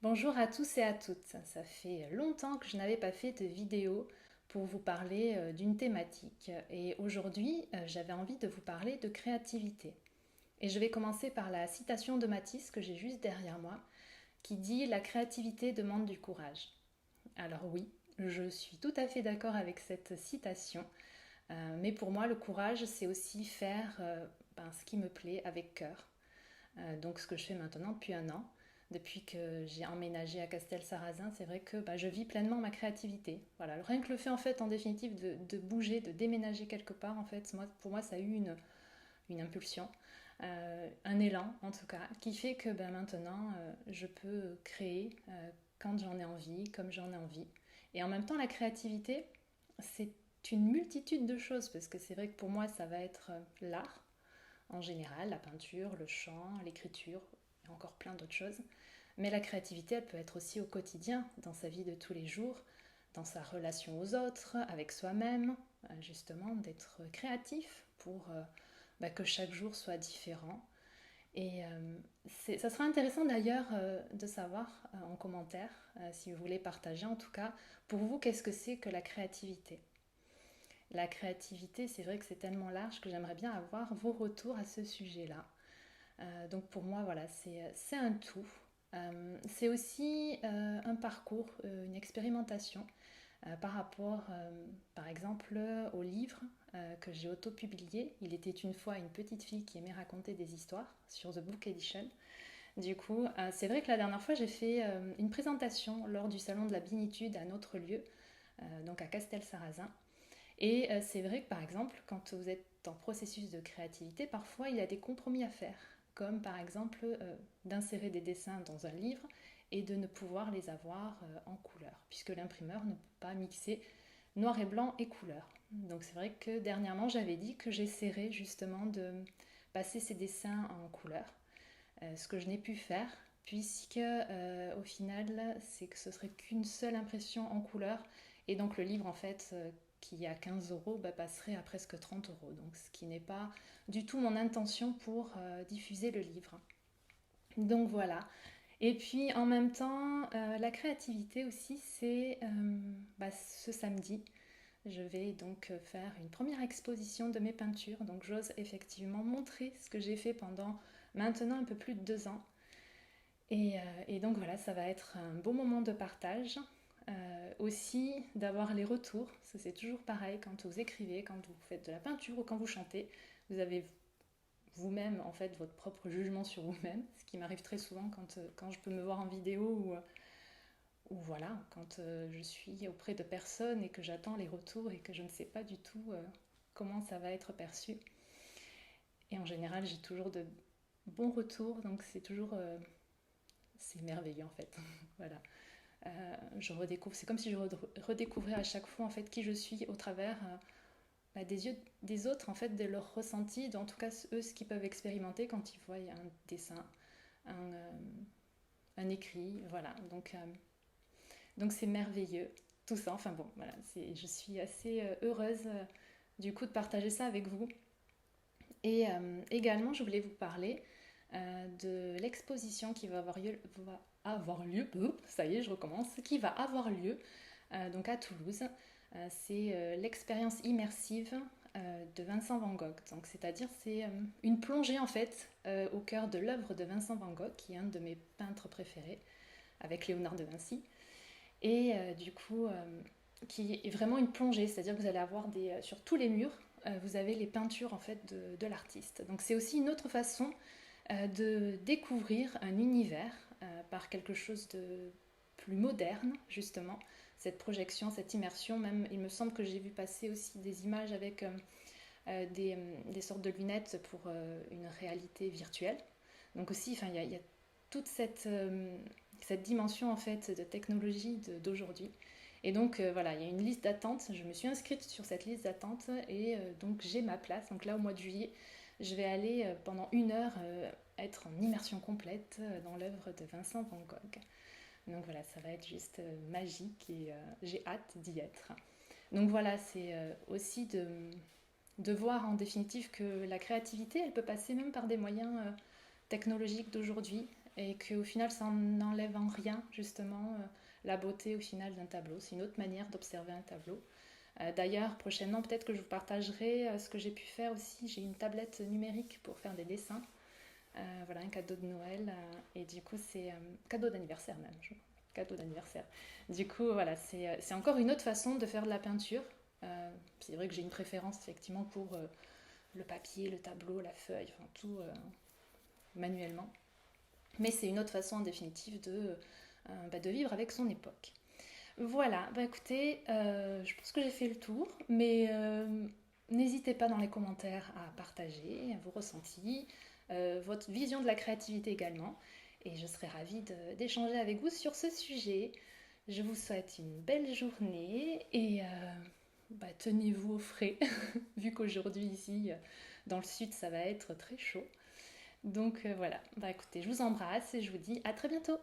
Bonjour à tous et à toutes. Ça fait longtemps que je n'avais pas fait de vidéo pour vous parler d'une thématique et aujourd'hui j'avais envie de vous parler de créativité. Et je vais commencer par la citation de Matisse que j'ai juste derrière moi qui dit «La créativité demande du courage». Alors oui, je suis tout à fait d'accord avec cette citation, mais pour moi le courage c'est aussi faire ce qui me plaît avec cœur. Donc ce que je fais maintenant depuis un an. Depuis que j'ai emménagé à Castel-Sarrazin, c'est vrai que je vis pleinement ma créativité. Voilà, rien que le fait en fait en définitive de bouger, de déménager quelque part, en fait, pour moi ça a eu une impulsion, un élan en tout cas, qui fait que maintenant je peux créer quand j'en ai envie, comme j'en ai envie. Et en même temps la créativité, c'est une multitude de choses, parce que c'est vrai que pour moi ça va être l'art, en général, la peinture, le chant, l'écriture, et encore plein d'autres choses. Mais la créativité, elle peut être aussi au quotidien, dans sa vie de tous les jours, dans sa relation aux autres, avec soi-même, justement, d'être créatif pour que chaque jour soit différent. Et ça sera intéressant d'ailleurs de savoir en commentaire, si vous voulez partager en tout cas, pour vous, qu'est-ce que c'est que la créativité. La créativité, c'est vrai que c'est tellement large que j'aimerais bien avoir vos retours à ce sujet-là. Donc pour moi, voilà, c'est un tout. C'est aussi un parcours, une expérimentation par rapport, par exemple, au livre que j'ai auto-publié. Il était une fois une petite fille qui aimait raconter des histoires sur The Book Edition. Du coup, c'est vrai que la dernière fois, j'ai fait une présentation lors du Salon de la Bénitude à notre lieu, donc à Castel-Sarrazin. Et c'est vrai que par exemple, quand vous êtes en processus de créativité, parfois il y a des compromis à faire, comme par exemple d'insérer des dessins dans un livre et de ne pouvoir les avoir en couleur, puisque l'imprimeur ne peut pas mixer noir et blanc et couleur. Donc c'est vrai que dernièrement j'avais dit que j'essaierais justement de passer ces dessins en couleur, ce que je n'ai pu faire, puisque au final c'est que ce serait qu'une seule impression en couleur, et donc le livre en fait qui est à 15 euros passerait à presque 30 euros, donc ce qui n'est pas du tout mon intention pour diffuser le livre. Donc voilà. Et puis en même temps, la créativité aussi, c'est ce samedi, je vais donc faire une première exposition de mes peintures. Donc j'ose effectivement montrer ce que j'ai fait pendant maintenant un peu plus de 2 ans. Et donc voilà, ça va être un beau moment de partage. Aussi d'avoir les retours, ça c'est toujours pareil quand vous écrivez, quand vous faites de la peinture ou quand vous chantez, vous avez vous-même en fait votre propre jugement sur vous-même, ce qui m'arrive très souvent quand je peux me voir en vidéo ou voilà, quand je suis auprès de personnes et que j'attends les retours et que je ne sais pas du tout comment ça va être perçu. Et en général, j'ai toujours de bons retours, donc c'est merveilleux en fait. Voilà. Je redécouvre, c'est comme si je redécouvrais à chaque fois en fait qui je suis au travers des yeux des autres, en fait, de leurs ressentis, en tout cas eux ce qu'ils peuvent expérimenter quand ils voient un dessin, un, euh, un écrit, voilà. Donc c'est merveilleux tout ça. Enfin bon, voilà, je suis assez heureuse du coup de partager ça avec vous. Et également, je voulais vous parler de l'exposition qui va avoir lieu, ça y est, je recommence, qui va avoir lieu donc à Toulouse. C'est l'expérience immersive de Vincent Van Gogh. Donc, c'est-à-dire, c'est une plongée en fait au cœur de l'œuvre de Vincent Van Gogh, qui est un de mes peintres préférés, avec Léonard de Vinci. Et du coup, qui est vraiment une plongée, c'est-à-dire que vous allez avoir sur tous les murs, vous avez les peintures en fait de l'artiste. Donc c'est aussi une autre façon de découvrir un univers par quelque chose de plus moderne, justement. Cette projection, cette immersion, même il me semble que j'ai vu passer aussi des images avec des sortes de lunettes pour une réalité virtuelle. Donc aussi, enfin, il y a toute cette dimension en fait de technologie d'aujourd'hui. Et donc voilà, il y a une liste d'attente. Je me suis inscrite sur cette liste d'attente et donc j'ai ma place. Donc là, au mois de juillet, je vais aller pendant 1 heure être en immersion complète dans l'œuvre de Vincent Van Gogh. Donc voilà, ça va être juste magique et j'ai hâte d'y être. Donc voilà, c'est aussi de voir en définitive que la créativité, elle peut passer même par des moyens technologiques d'aujourd'hui. et qu'au final ça n'enlève en rien justement la beauté au final d'un tableau. C'est une autre manière d'observer un tableau. D'ailleurs, prochainement, peut-être que je vous partagerai ce que j'ai pu faire aussi. J'ai une tablette numérique pour faire des dessins. Voilà, un cadeau de Noël. Et du coup, c'est cadeau d'anniversaire même, je crois. Cadeau d'anniversaire. Du coup, voilà, c'est encore une autre façon de faire de la peinture. C'est vrai que j'ai une préférence effectivement pour le papier, le tableau, la feuille, enfin tout manuellement. Mais c'est une autre façon en définitive de vivre avec son époque. Voilà, bah écoutez, je pense que j'ai fait le tour, mais n'hésitez pas dans les commentaires à partager vos ressentis, votre vision de la créativité également, et je serai ravie d'échanger avec vous sur ce sujet. Je vous souhaite une belle journée et bah, tenez-vous au frais, vu qu'aujourd'hui ici, dans le sud, ça va être très chaud. Donc voilà, bah écoutez, je vous embrasse et je vous dis à très bientôt.